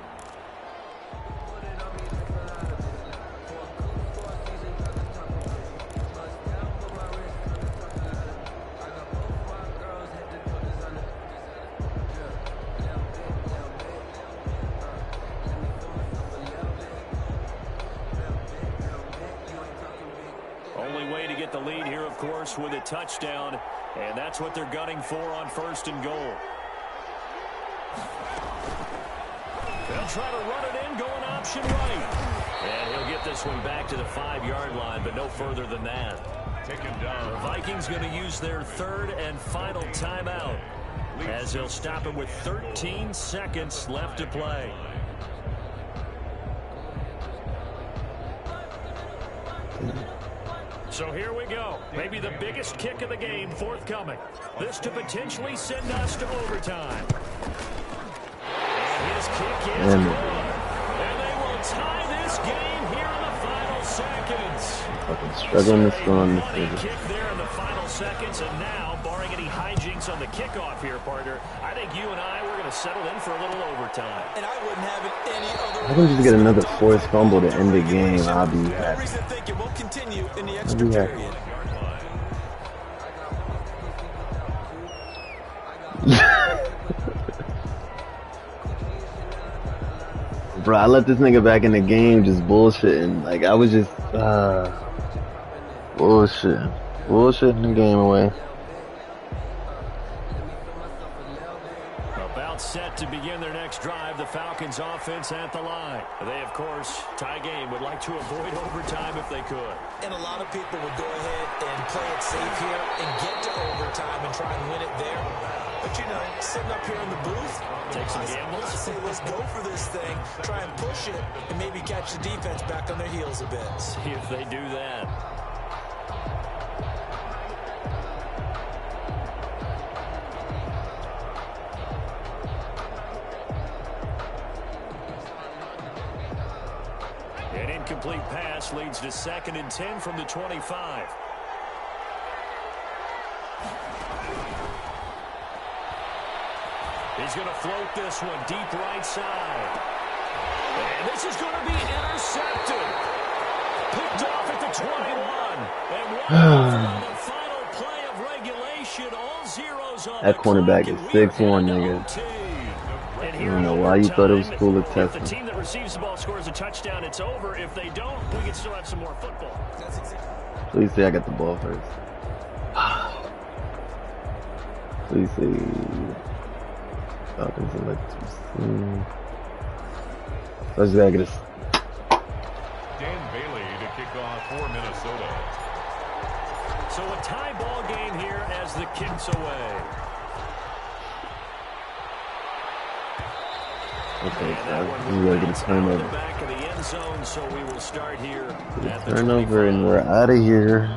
The lead here, of course, with a touchdown, and that's what they're gunning for on 1st and goal. They'll try to run it in, going option right. And he'll get this one back to the 5-yard line, but no further than that. Taken down. The Vikings going to use their 3rd and final timeout as they'll stop it with 13 seconds left to play. So here we go. Maybe the biggest kick of the game forthcoming. This to potentially send us to overtime. And his kick is good. And they will tie this game here in the final seconds. Fucking struggling to score on this thing. Kick there in the final seconds, and now, barring any hijinks on the kickoff here, partner, I think you and I, we're going to settle in for a little overtime. And I wouldn't have it any other way. I can just get another forced fumble to end the game. I'll be happy. I'll be happy. Bro, I let this nigga back in the game just bullshitting. Like, I was just, bullshitting the game away. About set to begin their next drive, the Falcons offense at the line. They, of course, tie game, would like to avoid overtime if they could. And a lot of people would go ahead and play it safe here and get to overtime and try and win it there. But, you know, sitting up here in the booth, take some gambles. I say let's go for this thing, try and push it, and maybe catch the defense back on their heels a bit. See if they do that. An incomplete pass leads to 2nd and 10 from the 25. He's going to float this one deep right side. And this is going to be intercepted. Picked off at the 21. And on the final play of regulation, all zeros on That cornerback is 6'1", nigga. I don't know why you thought it was cool to test him. If the team that receives the ball scores a touchdown, it's over. If they don't, we can still have some more football. Please say I got the ball first. Please say Falcons are like 2. Let's back this. Dan Bailey to kick off for Minnesota. So a tie ball game here as the kick's away. Okay, so we gotta get a turnover. Back of the end zone, so we will start here at the Turnover, and we're out of here.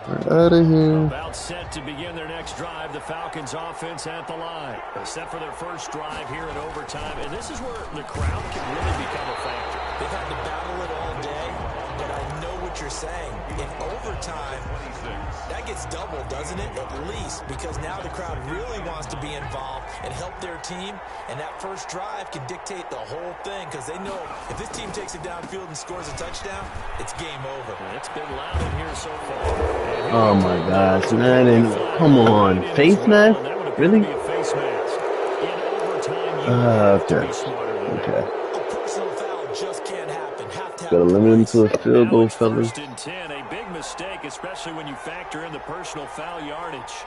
We're out of here. About set to begin their next drive, the Falcons offense at the line. Set for their first drive here in overtime, and this is where the crowd can really become a factor. They've had to battle it all day, but I know what you're saying. In overtime, that gets doubled, doesn't it? At least, because now the crowd really wants to be involved and help their team, and that first drive can dictate the whole thing, because they know if this team takes it downfield and scores a touchdown, it's game over. It's been loud in here so far. Oh my gosh, Madden. Come on. Face mask? Really? Okay. Okay. Gotta limit him to a field goal, fellas. First and 10, a big mistake, especially when you factor in the personal foul yardage.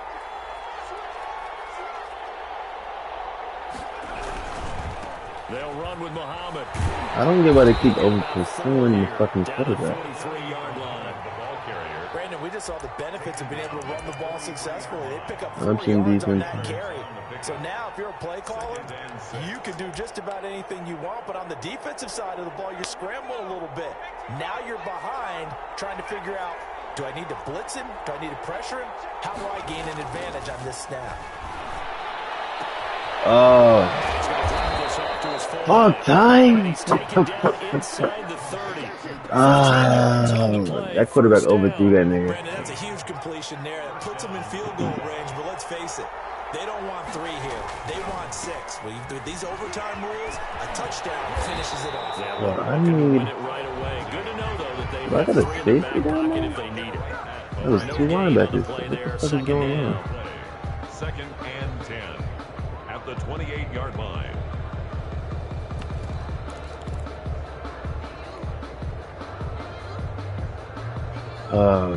They'll run with Muhammad. I don't get why they keep over pursuing the fucking quarterback. Brandon, we just saw the benefits of being able to run the ball successfully. They pick up 4 I'm seeing yards on defense. that carry. So now, if you're a play caller, you can do just about anything you want. But on the defensive side of the ball, you're scrambling a little bit. Now you're behind, trying to figure out, do I need to blitz him? Do I need to pressure him? How do I gain an advantage on this snap? Oh. Fuck time. That quarterback overthrew that nigga. Brandon, that's a huge completion there. It puts them in field goal range, but let's face it, they don't want 3 here. They want 6. With these overtime rules, a touchdown finishes it off. Well, I need... I got a safety down there? That was 2 linebackers. What the fuck is going on? 2nd and 10 at the 28-yard line.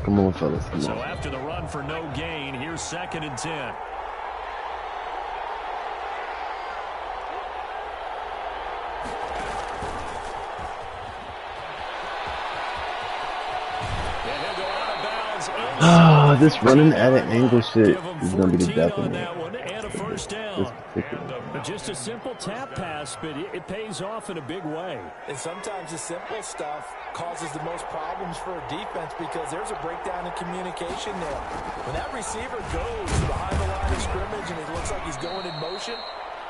Come on, fellas. Come So on. after the run for no gain, here's 2nd and 10. This running at an angle shit is gonna be the death of me. This particular. Just a simple tap pass, but it pays off in a big way. And sometimes the simple stuff causes the most problems for a defense because there's a breakdown in communication there. When that receiver goes behind the line of scrimmage and it looks like he's going in motion,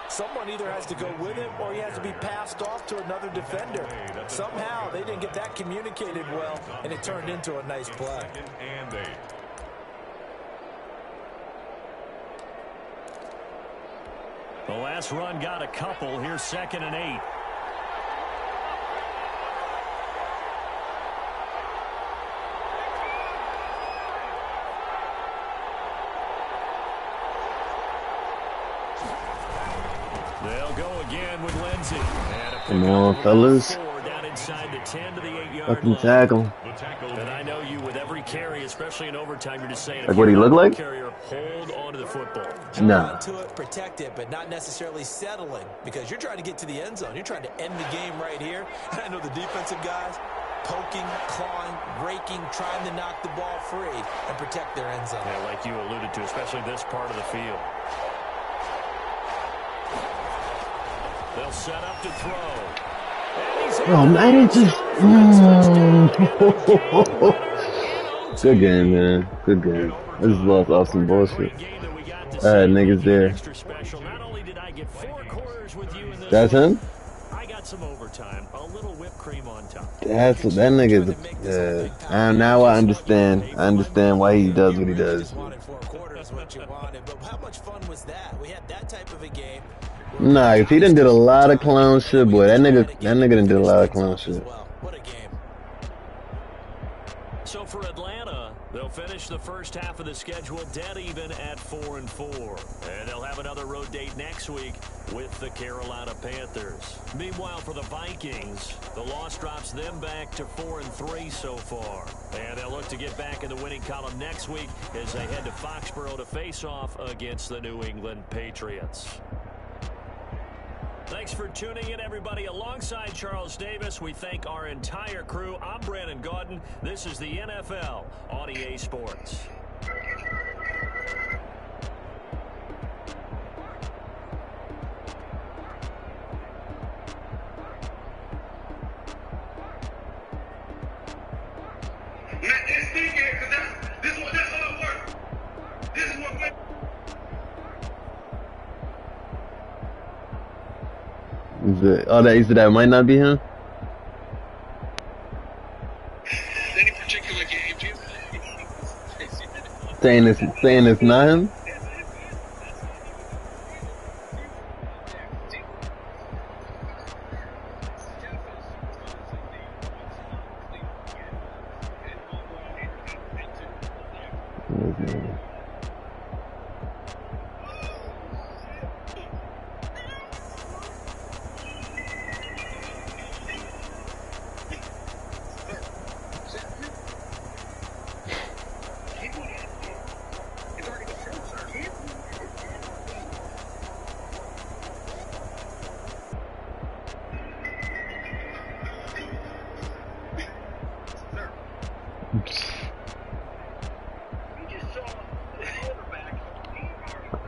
someone either has to go with him or he has to be passed off to another defender. Somehow they didn't get that communicated well, and it turned into a nice play. And 8. The last run got a couple. Here's 2nd and 8. They'll go again with Lindsey. Come on, fellas. Down inside the 10 to the 8-yard Fucking line. tackle. And I know you, with every carry, especially in overtime, you're just saying, Like what he look like? Carrier, hold on to the football. Nah. Hold on to it, protect it, but not necessarily settling because you're trying to get to the end zone. You're trying to end the game right here. I know the defensive guys poking, clawing, raking, trying to knock the ball free and protect their end zone. Yeah, like you alluded to, especially this part of the field. They'll set up to throw. Oh, man, it just... Good game, man. Good game. I just lost off some bullshit. Niggas there. That's him? I got some overtime. A little whipped cream on top. That's what that nigga's... now I understand. I understand why he does what he does. What you wanted, 4 quarters, what you wanted. But how much fun was that? We had that type of a game. Nah, if he done did a lot of clown shit, boy, that nigga done did a lot of clown shit. What a game. So for Atlanta, they'll finish the first half of the schedule dead even at 4-4. And they'll have another road date next week with the Carolina Panthers. Meanwhile, for the Vikings, the loss drops them back to 4-3 so far. And they'll look to get back in the winning column next week as they head to Foxborough to face off against the New England Patriots. Thanks for tuning in, everybody. Alongside Charles Davis, we thank our entire crew. I'm Brandon Gaudin. This is the NFL on EA Sports. He said that might not be him? Any particular game, Jim? Saying it's not him?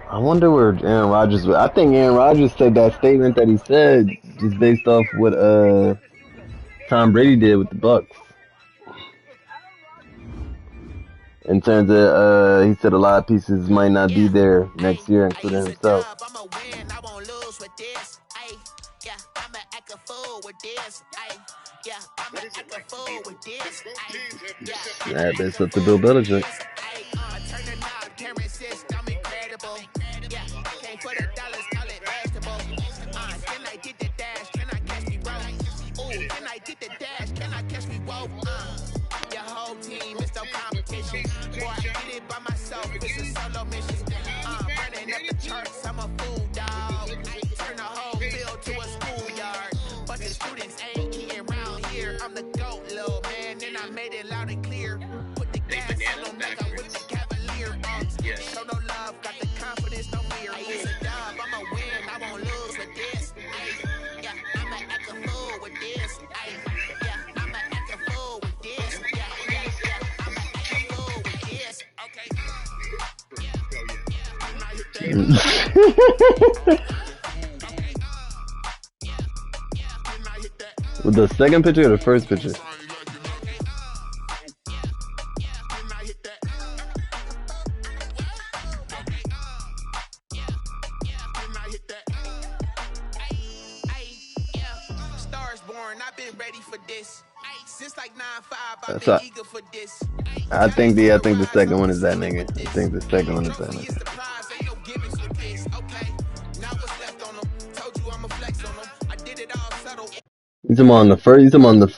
I wonder where Aaron Rodgers was. I think Aaron Rodgers said that statement that he said just based off what Tom Brady did with the Bucks. In terms of he said a lot of pieces might not be there next year, including himself. Yeah, that's up to Bill Belichick. I'm a fool, dog. Turn the whole field to a schoolyard. But the students ain't eating around here. I'm the GOAT, little man, and I made it loud and clear. Put the gas on them like I'm with the Cavalier. Show no love, got the confidence, no fear. It's a dub, I'ma win, I won't lose with this. Yeah, I'ma act a fool with this. Yeah, I'ma act a fool with this. Yeah, I'ma act a fool with this. Okay. With the second picture or the first picture? Stars born, I've been ready for this. Since like 9-5, I've That's been a, eager for this. I think the second one is that nigga. I think the second one is that nigga. He's on the first. He's on the